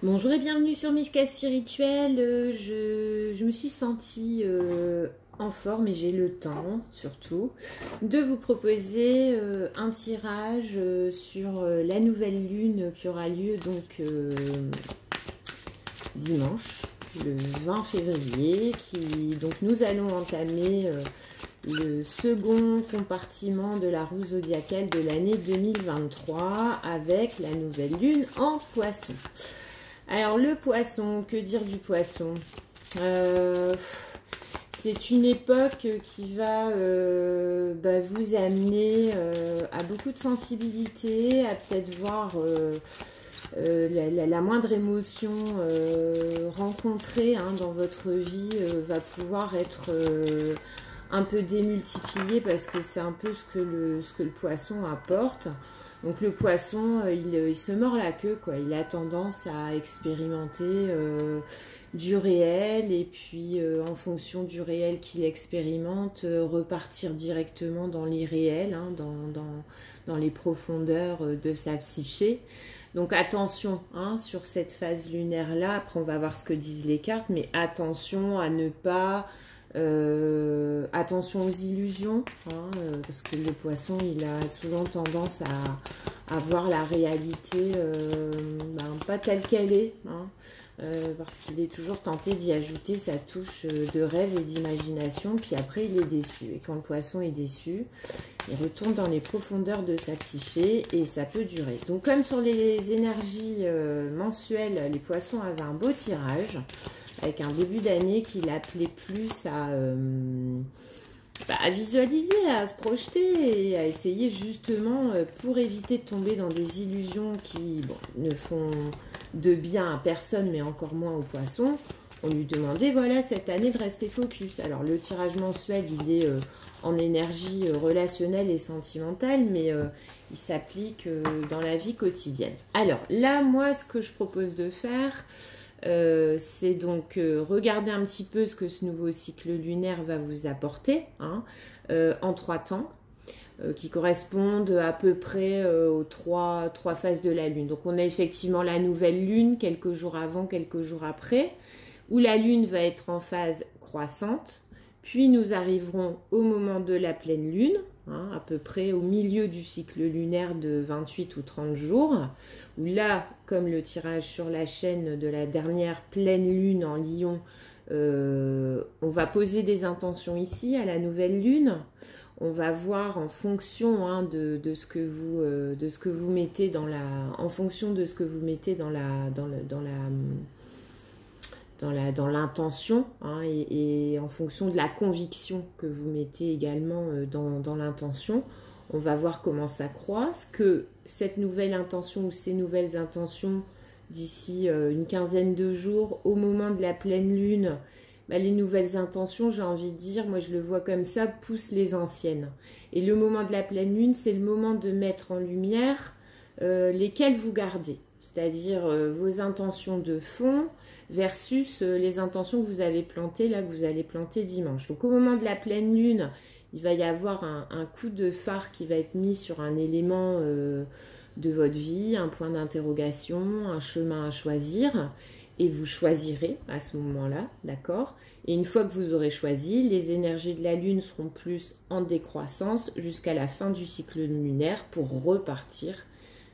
Bonjour et bienvenue sur Miska Spirituel. Je me suis sentie en forme et j'ai le temps surtout de vous proposer un tirage sur la nouvelle lune qui aura lieu donc dimanche, le 20 février. Donc nous allons entamer le second compartiment de la roue zodiacale de l'année 2023 avec la nouvelle lune en poisson. Alors le poisson, que dire du poisson? C'est une époque qui va vous amener à beaucoup de sensibilité, à peut-être voir la moindre émotion rencontrée dans votre vie va pouvoir être un peu démultipliée parce que c'est un peu ce que le poisson apporte. Donc le poisson, il se mord la queue, quoi. Il a tendance à expérimenter du réel et puis en fonction du réel qu'il expérimente, repartir directement dans l'irréel, dans les profondeurs de sa psyché. Donc attention sur cette phase lunaire-là. Après, on va voir ce que disent les cartes, mais attention à ne pas... attention aux illusions, parce que le poisson, il a souvent tendance à voir la réalité pas telle qu'elle est, parce qu'il est toujours tenté d'y ajouter sa touche de rêve et d'imagination, puis après il est déçu. Et quand le poisson est déçu, il retourne dans les profondeurs de sa psyché et ça peut durer. Donc comme sur les énergies mensuelles, les poissons avaient un beau tirage, avec un début d'année qui l'appelait plus à visualiser, à se projeter et à essayer justement pour éviter de tomber dans des illusions qui ne font de bien à personne, mais encore moins aux poissons. On lui demandait, voilà, cette année de rester focus. Alors le tirage mensuel, il est en énergie relationnelle et sentimentale, mais il s'applique dans la vie quotidienne. Alors là, moi, ce que je propose de faire... c'est donc regarder un petit peu ce que ce nouveau cycle lunaire va vous apporter en 3 temps qui correspondent à peu près aux trois phases de la lune. Donc on a effectivement la nouvelle lune quelques jours avant, quelques jours après, où la lune va être en phase croissante, puis nous arriverons au moment de la pleine lune, à peu près au milieu du cycle lunaire de 28 ou 30 jours, où là, comme le tirage sur la chaîne de la dernière pleine lune en Lion, on va poser des intentions ici à la nouvelle lune. On va voir en fonction de ce que vous mettez dans la, en fonction de ce que vous mettez dans l'intention et en fonction de la conviction que vous mettez également dans l'intention, on va voir comment ça croise, que cette nouvelle intention ou ces nouvelles intentions d'ici une quinzaine de jours, au moment de la pleine lune, les nouvelles intentions, j'ai envie de dire, moi je le vois comme ça, poussent les anciennes. Et le moment de la pleine lune, c'est le moment de mettre en lumière lesquelles vous gardez, c'est-à-dire vos intentions de fond, versus les intentions que vous avez plantées, là, que vous allez planter dimanche. Donc au moment de la pleine lune, il va y avoir un coup de phare qui va être mis sur un élément de votre vie, un point d'interrogation, un chemin à choisir, et vous choisirez à ce moment-là, d'accord? Et une fois que vous aurez choisi, les énergies de la lune seront plus en décroissance jusqu'à la fin du cycle lunaire pour repartir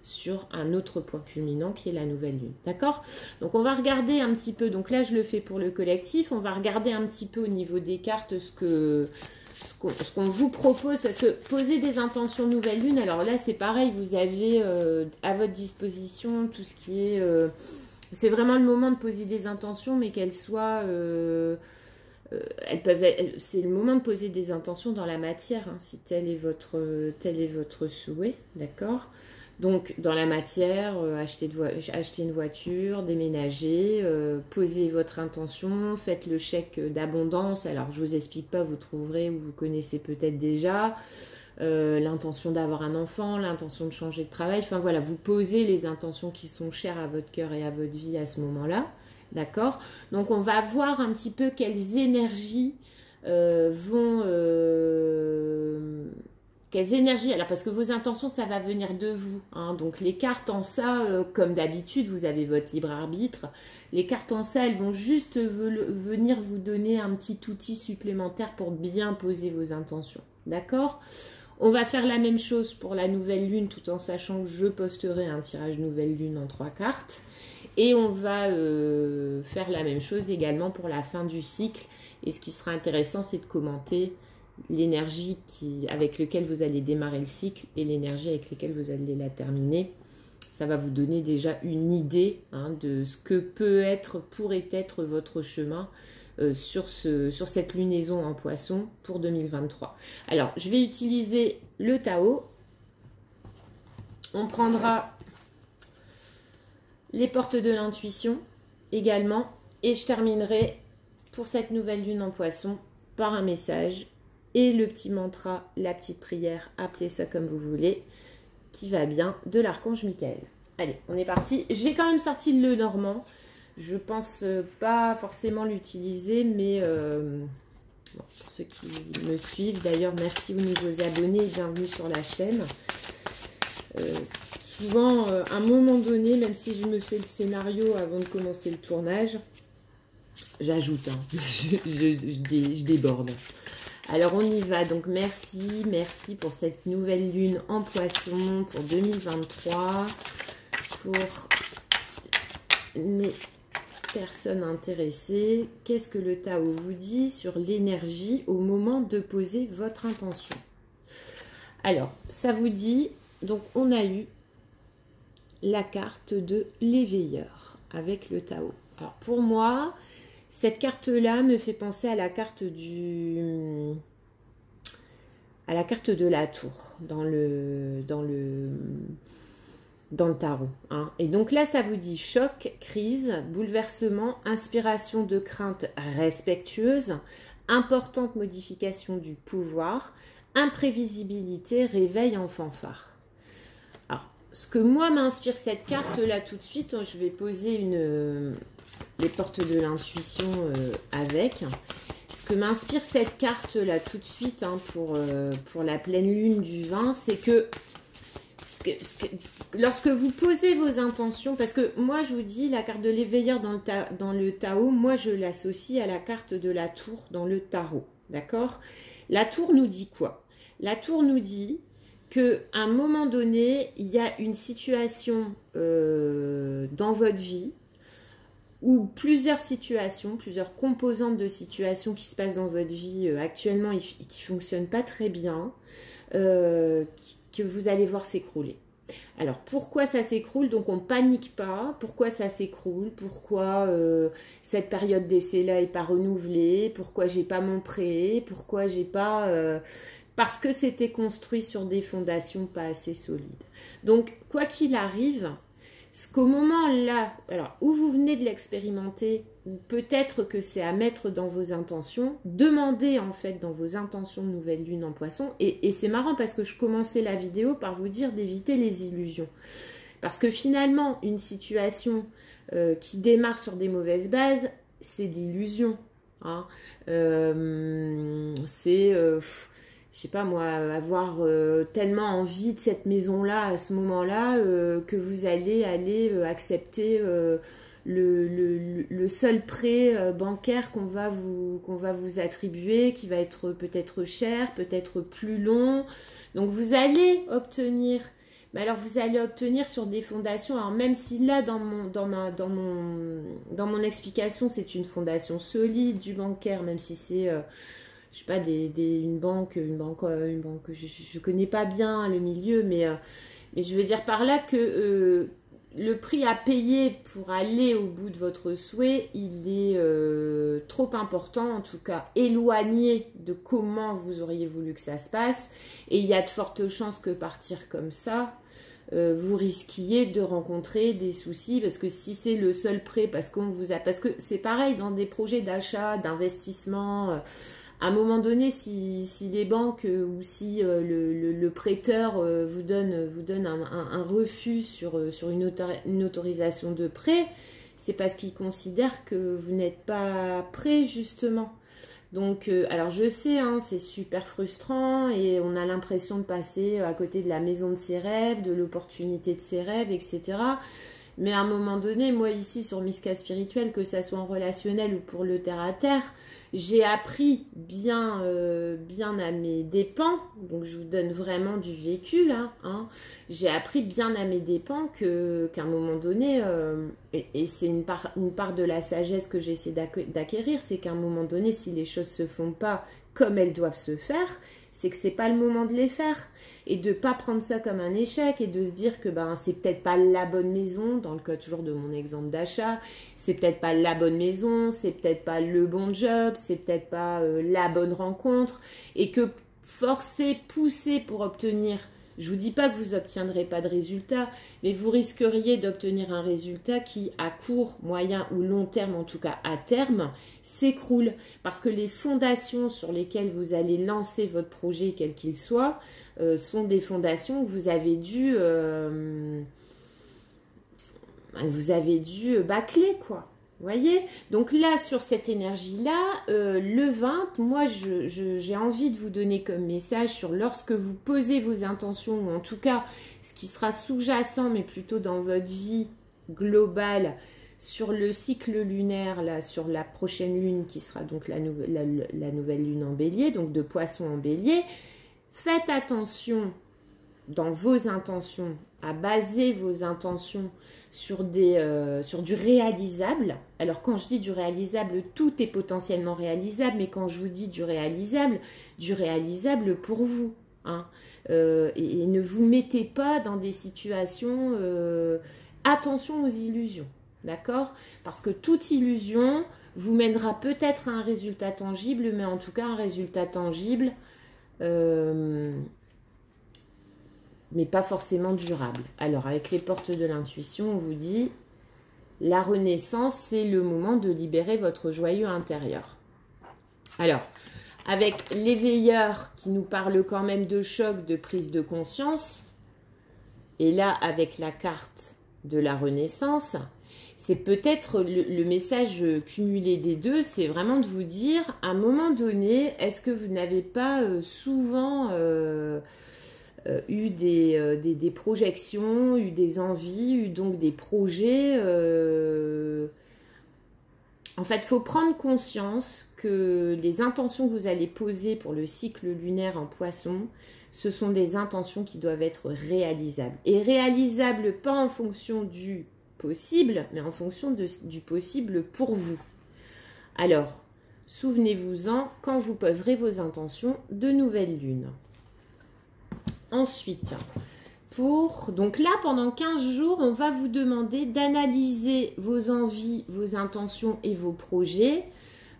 sur un autre point culminant qui est la nouvelle lune, d'accord? Donc on va regarder un petit peu, donc là je le fais pour le collectif, on va regarder un petit peu au niveau des cartes ce qu'on vous propose, parce que poser des intentions nouvelle lune, alors là c'est pareil, vous avez à votre disposition tout ce qui est... c'est vraiment le moment de poser des intentions, mais qu'elles soient... c'est le moment de poser des intentions dans la matière, si tel est votre souhait, d'accord? Donc, dans la matière, acheter une voiture, déménager, posez votre intention, faites le chèque d'abondance. Alors, je ne vous explique pas, vous trouverez ou vous connaissez peut-être déjà l'intention d'avoir un enfant, l'intention de changer de travail. Enfin, voilà, vous posez les intentions qui sont chères à votre cœur et à votre vie à ce moment-là. D'accord? Donc, on va voir un petit peu quelles énergies vont quelles énergies, alors parce que vos intentions, ça va venir de vous, hein, donc les cartes en ça, comme d'habitude, vous avez votre libre arbitre, les cartes en ça, elles vont juste venir vous donner un petit outil supplémentaire pour bien poser vos intentions, d'accord? On va faire la même chose pour la nouvelle lune, tout en sachant que je posterai un tirage nouvelle lune en 3 cartes, et on va faire la même chose également pour la fin du cycle, et ce qui sera intéressant, c'est de commenter l'énergie avec laquelle vous allez démarrer le cycle et l'énergie avec laquelle vous allez la terminer. Ça va vous donner déjà une idée, hein, de ce que pourrait être votre chemin sur cette lunaison en poisson pour 2023. Alors, je vais utiliser le Tao. On prendra les portes de l'intuition également. Et je terminerai pour cette nouvelle lune en poisson par un message et le petit mantra, la petite prière, appelez ça comme vous voulez, qui va bien, de l'archange Michael. Allez, on est parti. J'ai quand même sorti le normand. Je pense pas forcément l'utiliser, mais bon, pour ceux qui me suivent, d'ailleurs, merci aux nouveaux abonnés et bienvenue sur la chaîne. Souvent, à un moment donné, même si je me fais le scénario avant de commencer le tournage, j'ajoute, hein, je déborde. Alors, on y va. Donc, merci pour cette nouvelle lune en poisson pour 2023. Pour les personnes intéressées, qu'est-ce que le Tao vous dit sur l'énergie au moment de poser votre intention? Alors, ça vous dit, donc on a eu la carte de l'éveilleur avec le Tao. Alors, pour moi, cette carte-là me fait penser à la carte de la tour dans le tarot, hein. Et donc là, ça vous dit choc, crise, bouleversement, inspiration de crainte respectueuse, importante modification du pouvoir, imprévisibilité, réveil en fanfare. Alors, ce que moi m'inspire cette carte-là tout de suite, je vais poser les portes de l'intuition avec. Ce que m'inspire cette carte-là tout de suite, hein, pour la pleine lune du 20, c'est que lorsque vous posez vos intentions, parce que moi je vous dis, la carte de l'éveilleur dans le Tao, moi je l'associe à la carte de la tour dans le tarot, d'accord? La tour nous dit quoi? La tour nous dit qu'à un moment donné, il y a une situation dans votre vie, ou plusieurs situations, plusieurs composantes de situations qui se passent dans votre vie actuellement et qui ne fonctionnent pas très bien, que vous allez voir s'écrouler. Alors, pourquoi ça s'écroule? Donc, on ne panique pas. Pourquoi ça s'écroule? Pourquoi cette période d'essai-là n'est pas renouvelée? Pourquoi j'ai pas mon prêt? Pourquoi j'ai pas... parce que c'était construit sur des fondations pas assez solides. Donc, quoi qu'il arrive, ce qu'au moment là, alors où vous venez de l'expérimenter, ou peut-être que c'est à mettre dans vos intentions, demandez en fait dans vos intentions de nouvelle lune en poisson, et c'est marrant parce que je commençais la vidéo par vous dire d'éviter les illusions. Parce que finalement, une situation qui démarre sur des mauvaises bases, c'est de l'illusion, hein. Je sais pas moi, avoir tellement envie de cette maison-là à ce moment-là que vous allez accepter le seul prêt bancaire qu'on va vous attribuer, qui va être peut-être cher, peut-être plus long. Donc vous allez obtenir, mais alors vous allez obtenir sur des fondations. Alors même si là dans mon explication c'est une fondation solide du bancaire, même si c'est je sais pas, une banque, je connais pas bien le milieu, mais je veux dire par là que le prix à payer pour aller au bout de votre souhait, il est trop important, en tout cas éloigné de comment vous auriez voulu que ça se passe, et il y a de fortes chances que partir comme ça, vous risquiez de rencontrer des soucis, parce que si c'est le seul prêt, parce que c'est pareil dans des projets d'achat, d'investissement, à un moment donné, si les banques ou si le prêteur vous donne un refus sur une autorisation de prêt, c'est parce qu'il considère que vous n'êtes pas prêt justement. Donc, alors je sais, hein, c'est super frustrant et on a l'impression de passer à côté de la maison de ses rêves, de l'opportunité de ses rêves, etc. Mais à un moment donné, moi ici sur Miska Spirituel, que ça soit en relationnel ou pour le terre-à-terre, j'ai appris bien à mes dépens, donc je vous donne vraiment du vécu là, hein, j'ai appris bien à mes dépens qu'à un moment donné, et c'est une part de la sagesse que j'essaie d'acquérir, c'est qu'à un moment donné, si les choses se font pas comme elles doivent se faire, c'est que c'est pas le moment de les faire. Et de pas prendre ça comme un échec et de se dire que ben c'est peut-être pas la bonne maison, dans le cas toujours de mon exemple d'achat, c'est peut-être pas la bonne maison, c'est peut-être pas le bon job, c'est peut-être pas la bonne rencontre, et que forcer, pousser pour obtenir, je vous dis pas que vous obtiendrez pas de résultat, mais vous risqueriez d'obtenir un résultat qui, à court, moyen ou long terme, en tout cas à terme, s'écroule. Parce que les fondations sur lesquelles vous allez lancer votre projet, quel qu'il soit, sont des fondations que vous avez dû bâcler, quoi. Vous voyez? Donc là, sur cette énergie-là, le 20, moi, j'ai envie de vous donner comme message sur lorsque vous posez vos intentions, ou en tout cas, ce qui sera sous-jacent, mais plutôt dans votre vie globale, sur le cycle lunaire, là, sur la prochaine lune, qui sera donc la nouvelle lune en bélier, donc de poisson en bélier, faites attention dans vos intentions, à baser vos intentions sur du réalisable. Alors quand je dis du réalisable, tout est potentiellement réalisable, mais quand je vous dis du réalisable pour vous. Hein. Et ne vous mettez pas dans des situations... attention aux illusions, d'accord? Parce que toute illusion vous mènera peut-être à un résultat tangible, mais en tout cas un résultat tangible... mais pas forcément durable. Alors, avec les portes de l'intuition, on vous dit, la renaissance, c'est le moment de libérer votre joyeux intérieur. Alors, avec l'éveilleur qui nous parle quand même de choc, de prise de conscience, et là, avec la carte de la renaissance, c'est peut-être le message cumulé des deux, c'est vraiment de vous dire, à un moment donné, est-ce que vous n'avez pas souvent... eu des projections, eu des envies, eu donc des projets. En fait, il faut prendre conscience que les intentions que vous allez poser pour le cycle lunaire en poisson, ce sont des intentions qui doivent être réalisables. Et réalisables pas en fonction du possible, mais en fonction du possible pour vous. Alors, souvenez-vous-en quand vous poserez vos intentions de nouvelle lune. Ensuite, donc là, pendant 15 jours, on va vous demander d'analyser vos envies, vos intentions et vos projets,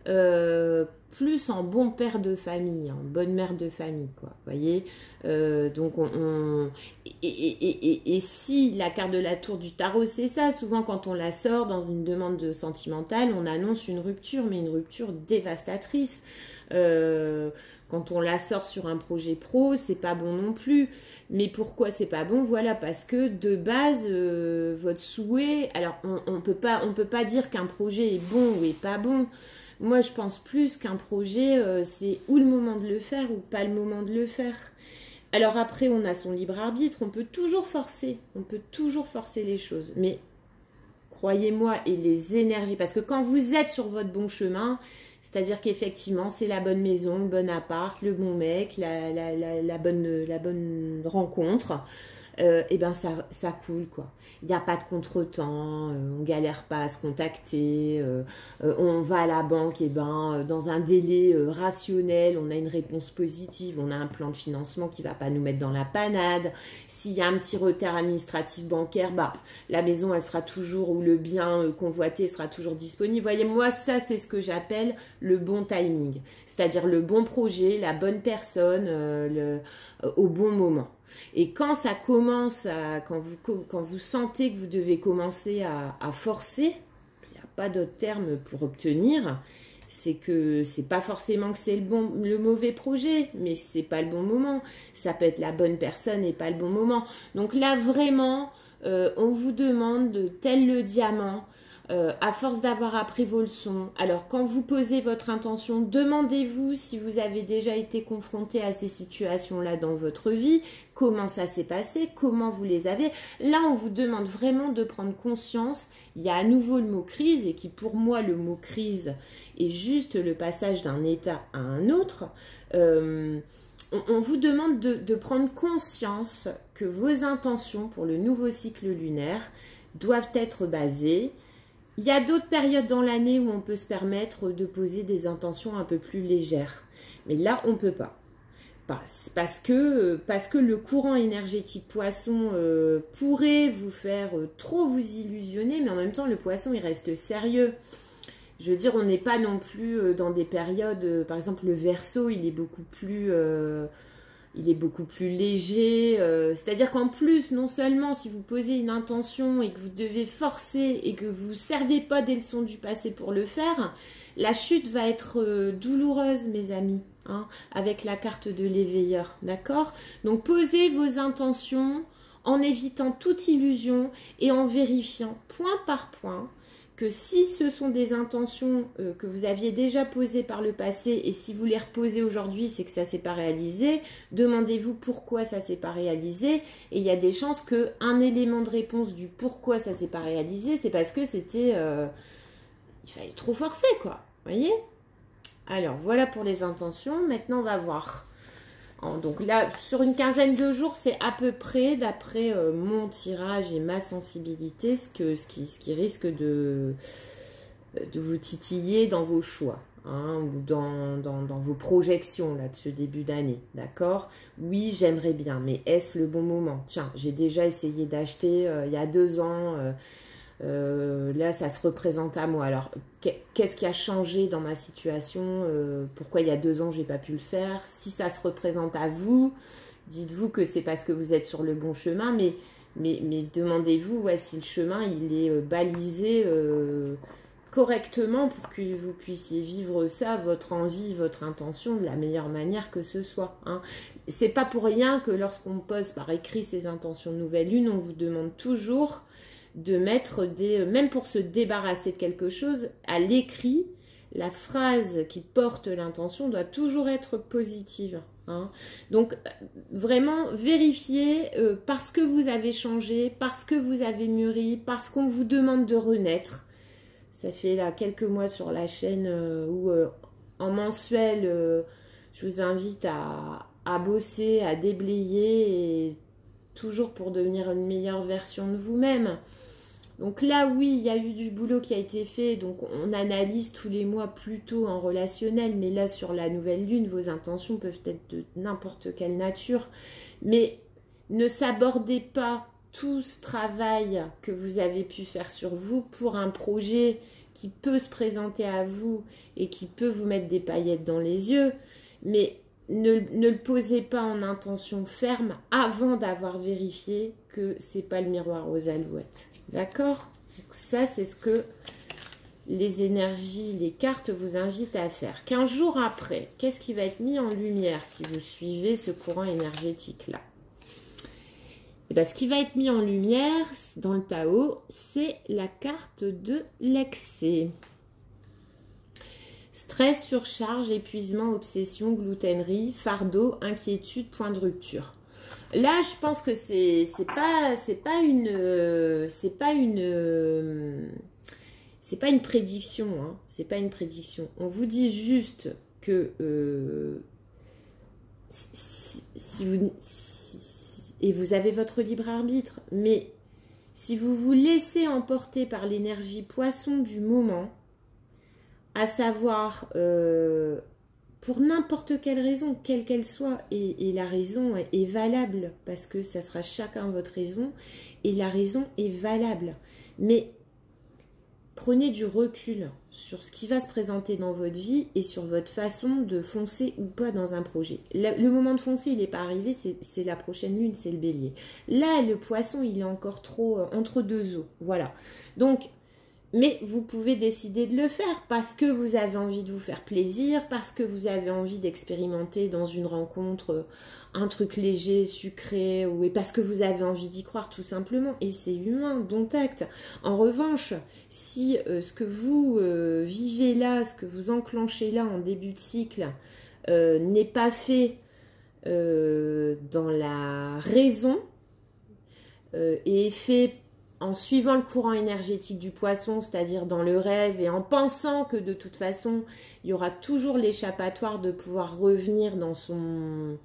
plus en bon père de famille, en bonne mère de famille, quoi. Vous voyez, donc et si la carte de la tour du tarot, c'est ça, souvent quand on la sort dans une demande de sentimentale, on annonce une rupture, mais une rupture dévastatrice. Quand on la sort sur un projet pro, c'est pas bon non plus. Mais pourquoi c'est pas bon? Voilà, parce que de base, votre souhait... Alors, on peut pas dire qu'un projet est bon ou est pas bon. Moi, je pense plus qu'un projet, c'est ou le moment de le faire ou pas le moment de le faire. Alors après, on a son libre arbitre. On peut toujours forcer les choses. Mais croyez-moi, et les énergies... Parce que quand vous êtes sur votre bon chemin... C'est-à-dire qu'effectivement, c'est la bonne maison, le bon appart, le bon mec, la bonne rencontre. Et ben ça coule, quoi. Il n'y a pas de contretemps, on galère pas à se contacter, on va à la banque, et ben dans un délai rationnel, on a une réponse positive, on a un plan de financement qui va pas nous mettre dans la panade. S'il y a un petit retard administratif bancaire, bah la maison elle sera toujours, ou le bien convoité sera toujours disponible. Vous voyez, moi ça c'est ce que j'appelle le bon timing, c'est-à-dire le bon projet, la bonne personne, au bon moment. Et quand ça commence, quand vous sentez que vous devez commencer à forcer, il n'y a pas d'autre terme pour obtenir, c'est que c'est pas forcément que c'est le mauvais projet, mais c'est pas le bon moment. Ça peut être la bonne personne et pas le bon moment. Donc là, vraiment, on vous demande, tel le diamant, à force d'avoir appris vos leçons. Alors, quand vous posez votre intention, demandez-vous si vous avez déjà été confronté à ces situations-là dans votre vie, comment ça s'est passé, comment vous les avez. Là, on vous demande vraiment de prendre conscience. Il y a à nouveau le mot crise, et qui pour moi, le mot crise est juste le passage d'un état à un autre. On vous demande de prendre conscience que vos intentions pour le nouveau cycle lunaire doivent être basées. Il y a d'autres périodes dans l'année où on peut se permettre de poser des intentions un peu plus légères. Mais là, on ne peut pas. Parce que le courant énergétique poisson pourrait vous faire trop vous illusionner, mais en même temps, le poisson, il reste sérieux. Je veux dire, on n'est pas non plus dans des périodes, par exemple, le Verseau, il est beaucoup plus léger. C'est-à-dire qu'en plus, non seulement si vous posez une intention et que vous devez forcer et que vous ne servez pas des leçons du passé pour le faire, la chute va être douloureuse, mes amis, hein, avec la carte de l'éveilleur, d'accord? Donc, posez vos intentions en évitant toute illusion et en vérifiant point par point que si ce sont des intentions que vous aviez déjà posées par le passé et si vous les reposez aujourd'hui, c'est que ça ne s'est pas réalisé, demandez-vous pourquoi ça ne s'est pas réalisé et il y a des chances qu'un élément de réponse du pourquoi ça ne s'est pas réalisé, c'est parce que c'était... il fallait trop forcer, quoi. Vous voyez? Alors, voilà pour les intentions. Maintenant, on va voir. Donc là, sur une quinzaine de jours, c'est à peu près, d'après mon tirage et ma sensibilité, ce qui risque de vous titiller dans vos choix, hein, ou dans vos projections là, de ce début d'année, d'accord? Oui, j'aimerais bien, mais est-ce le bon moment? Tiens, j'ai déjà essayé d'acheter il y a 2 ans... là, ça se représente à moi. Alors, qu'est-ce qui a changé dans ma situation? Pourquoi il y a 2 ans, je n'ai pas pu le faire? Si ça se représente à vous, dites-vous que c'est parce que vous êtes sur le bon chemin, mais demandez-vous si le chemin il est balisé correctement pour que vous puissiez vivre ça, votre envie, votre intention, de la meilleure manière que ce soit. Hein. C'est pas pour rien que lorsqu'on pose par écrit ses intentions de nouvelle lune, on vous demande toujours de mettre même pour se débarrasser de quelque chose, à l'écrit, la phrase qui porte l'intention doit toujours être positive. Hein. Donc, vraiment, vérifiez parce que vous avez changé, parce que vous avez mûri, parce qu'on vous demande de renaître. Ça fait là quelques mois sur la chaîne où en mensuel, je vous invite à bosser, à déblayer et toujours pour devenir une meilleure version de vous-même. Donc là, oui, il y a eu du boulot qui a été fait, donc on analyse tous les mois plutôt en relationnel, mais là, sur la nouvelle lune, vos intentions peuvent être de n'importe quelle nature, mais ne sabordez pas tout ce travail que vous avez pu faire sur vous pour un projet qui peut se présenter à vous et qui peut vous mettre des paillettes dans les yeux, mais ne le posez pas en intention ferme avant d'avoir vérifié que c'est pas le miroir aux alouettes. D'accord? Donc ça, c'est ce que les énergies, les cartes vous invitent à faire. 15 jours après, qu'est-ce qui va être mis en lumière si vous suivez ce courant énergétique-là? Et bien, ce qui va être mis en lumière dans le Tao, c'est la carte de l'excès. Stress, surcharge, épuisement, obsession, gloutonnerie, fardeau, inquiétude, point de rupture. Là, je pense que c'est pas une prédiction, hein. C'est pas une prédiction. On vous dit juste que et vous avez votre libre arbitre, mais si vous vous laissez emporter par l'énergie poisson du moment, à savoir pour n'importe quelle raison, quelle qu'elle soit, et la raison est valable, parce que ça sera chacun votre raison, et la raison est valable. Mais prenez du recul sur ce qui va se présenter dans votre vie et sur votre façon de foncer ou pas dans un projet. Le moment de foncer, il n'est pas arrivé, c'est la prochaine lune, c'est le bélier. Là, le poisson, il est encore trop entre deux eaux. Voilà. Donc, Mais vous pouvez décider de le faire parce que vous avez envie de vous faire plaisir, parce que vous avez envie d'expérimenter dans une rencontre un truc léger, sucré, ou parce que vous avez envie d'y croire tout simplement. Et c'est humain, dont acte. En revanche, si ce que vous vivez là, ce que vous enclenchez là en début de cycle n'est pas fait dans la raison et est fait en suivant le courant énergétique du poisson, c'est-à-dire dans le rêve et en pensant que de toute façon, il y aura toujours l'échappatoire de pouvoir revenir dans son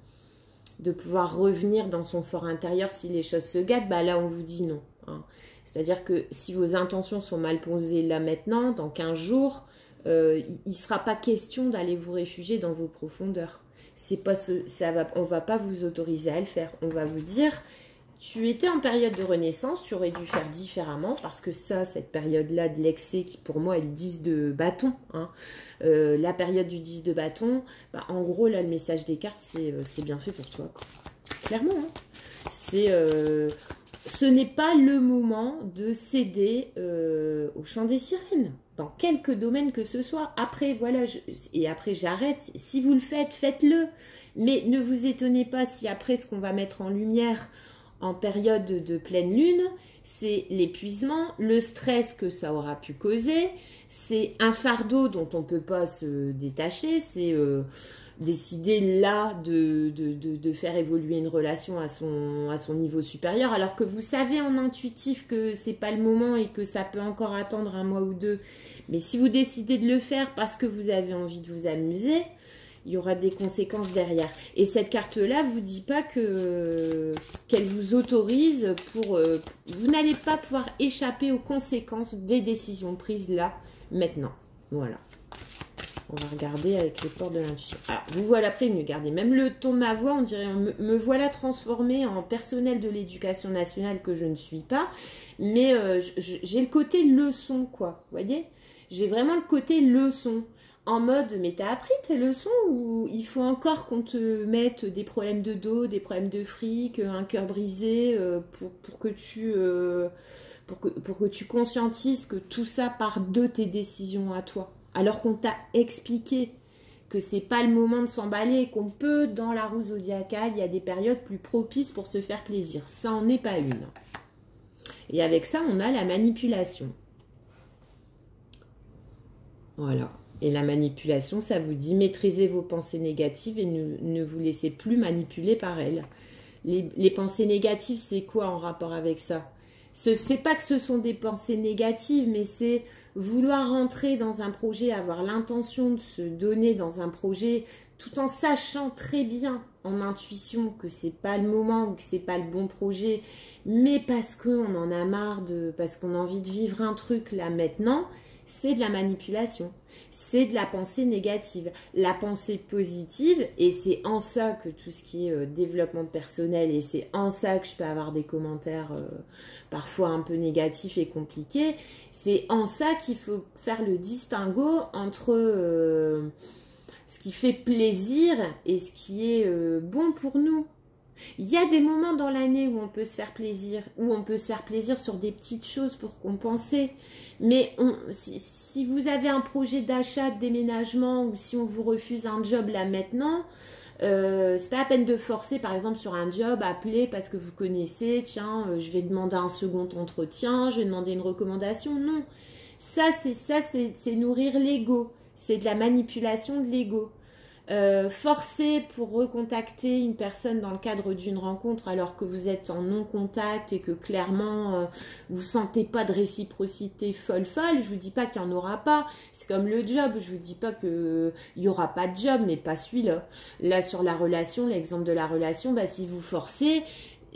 fort intérieur si les choses se gâtent, bah là on vous dit non. Hein. C'est-à-dire que si vos intentions sont mal posées là maintenant, dans 15 jours, il ne sera pas question d'aller vous réfugier dans vos profondeurs. On ne va pas vous autoriser à le faire. On va vous dire... Tu étais en période de renaissance, tu aurais dû faire différemment parce que ça, cette période-là de l'excès qui pour moi est le 10 de bâton, hein, la période du 10 de bâton, bah, en gros là le message des cartes c'est bien fait pour toi, quoi. Clairement. Hein. Ce n'est pas le moment de céder au chant des sirènes, dans quelque domaine que ce soit. Après, voilà, après j'arrête. Si vous le faites, faites-le. Mais ne vous étonnez pas si après ce qu'on va mettre en lumière en période de pleine lune, c'est l'épuisement, le stress que ça aura pu causer, c'est un fardeau dont on ne peut pas se détacher, c'est décider là de faire évoluer une relation à son niveau supérieur, alors que vous savez en intuitif que c'est pas le moment et que ça peut encore attendre un mois ou deux. Mais si vous décidez de le faire parce que vous avez envie de vous amuser, il y aura des conséquences derrière. Et cette carte-là vous dit pas qu'elle vous autorise pour... vous n'allez pas pouvoir échapper aux conséquences des décisions prises là, maintenant. Voilà. On va regarder avec les portes de l'intuition. Alors, vous voilà prévenu, regardez, même le ton de ma voix, on dirait, me voilà transformée en personnel de l'éducation nationale que je ne suis pas. Mais j'ai le côté leçon, quoi. Vous voyez? J'ai vraiment le côté leçon. En mode, mais t'as appris tes leçons ou il faut encore qu'on te mette des problèmes de dos, des problèmes de fric, un cœur brisé pour que tu conscientises que tout ça part de tes décisions à toi. Alors qu'on t'a expliqué que c'est pas le moment de s'emballer, qu'on peut, dans la roue zodiacale, il y a des périodes plus propices pour se faire plaisir. Ça en est pas une. Et avec ça, on a la manipulation. Voilà. Et la manipulation, ça vous dit maîtrisez vos pensées négatives et ne vous laissez plus manipuler par elles. Les pensées négatives, c'est quoi en rapport avec ça? C'est pas que ce sont des pensées négatives, mais c'est vouloir rentrer dans un projet, avoir l'intention de se donner dans un projet, tout en sachant très bien en intuition que c'est pas le moment ou que c'est pas le bon projet, mais parce qu'on en a marre, parce qu'on a envie de vivre un truc là maintenant. C'est de la manipulation, c'est de la pensée négative. La pensée positive, et c'est en ça que tout ce qui est développement personnel, et c'est en ça que je peux avoir des commentaires parfois un peu négatifs et compliqués, c'est en ça qu'il faut faire le distinguo entre ce qui fait plaisir et ce qui est bon pour nous. Il y a des moments dans l'année où on peut se faire plaisir, sur des petites choses pour compenser. Mais si vous avez un projet d'achat, de déménagement, ou si on vous refuse un job là maintenant, c'est pas la peine de forcer, par exemple, sur un job, appeler parce que vous connaissez, tiens, je vais demander un second entretien, je vais demander une recommandation. Non, c'est nourrir l'ego. C'est de la manipulation de l'ego. Forcer pour recontacter une personne dans le cadre d'une rencontre alors que vous êtes en non-contact et que clairement vous sentez pas de réciprocité folle, je vous dis pas qu'il y en aura pas, c'est comme le job, je vous dis pas qu'il y aura pas de job, mais pas celui-là. Là sur la relation, l'exemple de la relation, bah, si vous forcez,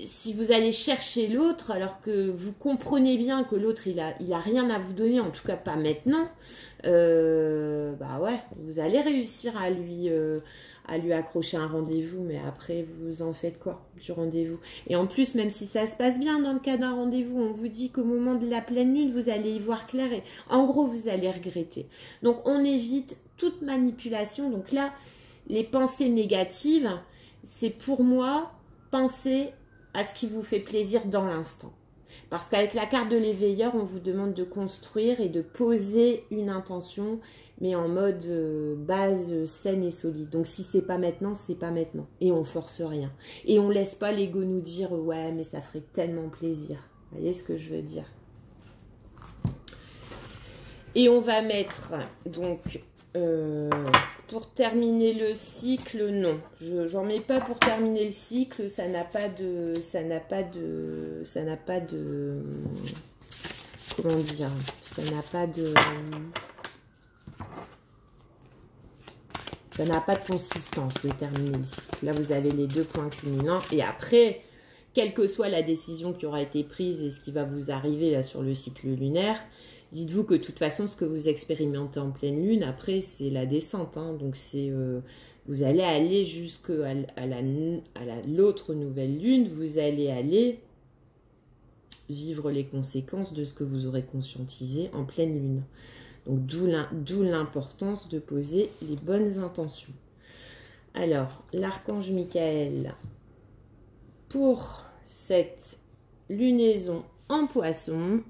si vous allez chercher l'autre alors que vous comprenez bien que l'autre il a rien à vous donner, en tout cas pas maintenant, bah ouais, vous allez réussir à lui accrocher un rendez-vous, mais après vous en faites quoi du rendez-vous? Et en plus, même si ça se passe bien dans le cas d'un rendez-vous, on vous dit qu'au moment de la pleine lune vous allez y voir clair et en gros vous allez regretter. Donc on évite toute manipulation. Donc là, les pensées négatives, c'est pour moi penser à ce qui vous fait plaisir dans l'instant. Parce qu'avec la carte de l'éveilleur, on vous demande de construire et de poser une intention, mais en mode base saine et solide. Donc si c'est pas maintenant, c'est pas maintenant. Et on force rien. Et on laisse pas l'ego nous dire ouais, mais ça ferait tellement plaisir. Vous voyez ce que je veux dire? Et on va mettre donc pour terminer le cycle, non, j'en mets pas pour terminer le cycle, ça n'a pas de comment dire, ça n'a pas de consistance de terminer le cycle. Là vous avez les deux points culminants et après, quelle que soit la décision qui aura été prise et ce qui va vous arriver là sur le cycle lunaire, dites-vous que de toute façon, ce que vous expérimentez en pleine lune, après, c'est la descente. Hein, donc, vous allez aller jusqu'à l'autre nouvelle lune. Vous allez aller vivre les conséquences de ce que vous aurez conscientisé en pleine lune. Donc, d'où l'importance de poser les bonnes intentions. Alors, l'archange Michael, pour cette lunaison en poisson,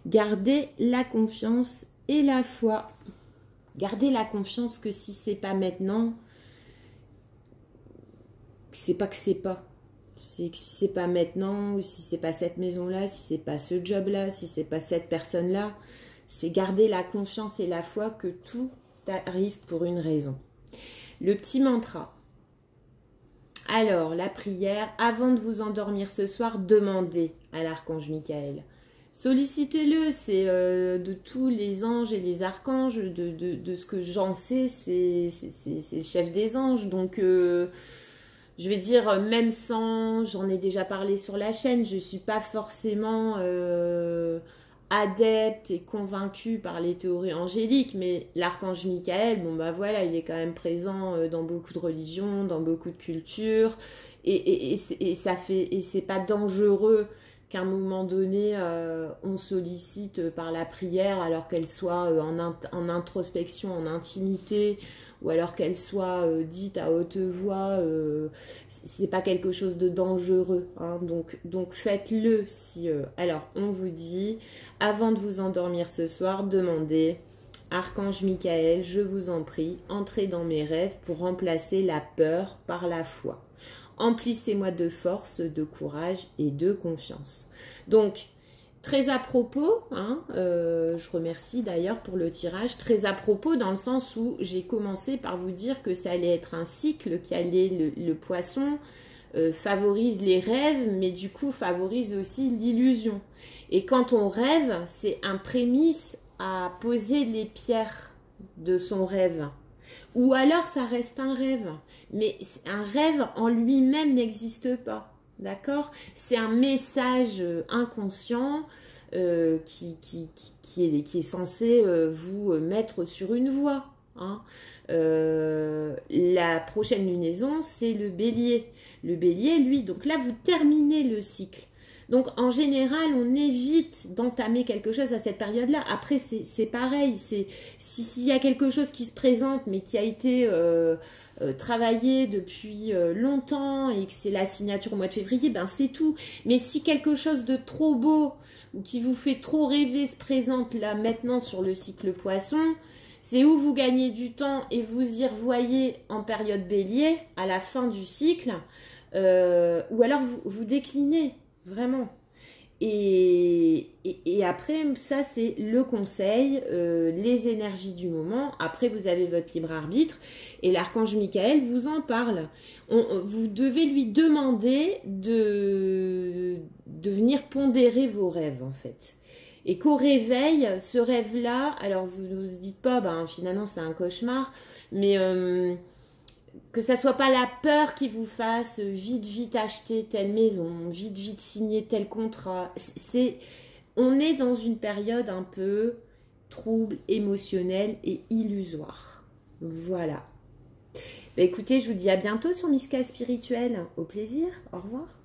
gardez la confiance et la foi. Gardez la confiance que si c'est pas maintenant, c'est pas que c'est pas. C'est que si c'est pas maintenant, ou si c'est pas cette maison-là, si c'est pas ce job-là, si c'est pas cette personne-là, c'est garder la confiance et la foi que tout arrive pour une raison. Le petit mantra. Alors, la prière, avant de vous endormir ce soir, demandez à l'archange Michael. Sollicitez-le, c'est de tous les anges et les archanges, de ce que j'en sais, c'est le chef des anges. Donc, je vais dire, même sans, j'en ai déjà parlé sur la chaîne, je ne suis pas forcément adepte et convaincue par les théories angéliques, mais l'archange Michael, bon bah voilà, il est quand même présent dans beaucoup de religions, dans beaucoup de cultures, et c'est pas dangereux qu'à un moment donné, on sollicite par la prière, alors qu'elle soit en introspection, en intimité, ou alors qu'elle soit dite à haute voix, c'est pas quelque chose de dangereux. Hein, donc faites-le si... alors, on vous dit, avant de vous endormir ce soir, demandez, Archange Michael, je vous en prie, entrez dans mes rêves pour remplacer la peur par la foi. Emplissez-moi de force, de courage et de confiance. Donc, très à propos, hein, je remercie d'ailleurs pour le tirage, très à propos dans le sens où j'ai commencé par vous dire que ça allait être un cycle, qui allait, le poisson favorise les rêves, mais du coup favorise aussi l'illusion. Et quand on rêve, c'est un prémisse à poser les pierres de son rêve. Ou alors ça reste un rêve, mais un rêve en lui-même n'existe pas, d'accord? C'est un message inconscient qui est censé vous mettre sur une voie. Hein. La prochaine lunaison, c'est le bélier. Le bélier, lui, donc là, vous terminez le cycle. Donc, en général, on évite d'entamer quelque chose à cette période-là. Après, c'est pareil. S'il y a quelque chose qui se présente, mais qui a été travaillé depuis longtemps et que c'est la signature au mois de février, ben c'est tout. Mais si quelque chose de trop beau ou qui vous fait trop rêver se présente là, maintenant, sur le cycle poisson, c'est où vous gagnez du temps et vous y revoyez en période bélier, à la fin du cycle, ou alors vous déclinez. Vraiment. Et après, ça, c'est le conseil, les énergies du moment. Après, vous avez votre libre arbitre et l'archange Michael vous en parle. Vous devez lui demander de venir pondérer vos rêves, en fait. Et qu'au réveil, ce rêve-là, alors vous ne vous dites pas, ben, finalement, c'est un cauchemar, mais... que ça soit pas la peur qui vous fasse vite acheter telle maison, vite signer tel contrat. On est dans une période un peu trouble, émotionnelle et illusoire. Voilà. Bah écoutez, je vous dis à bientôt sur Miska Spirituel. Au plaisir. Au revoir.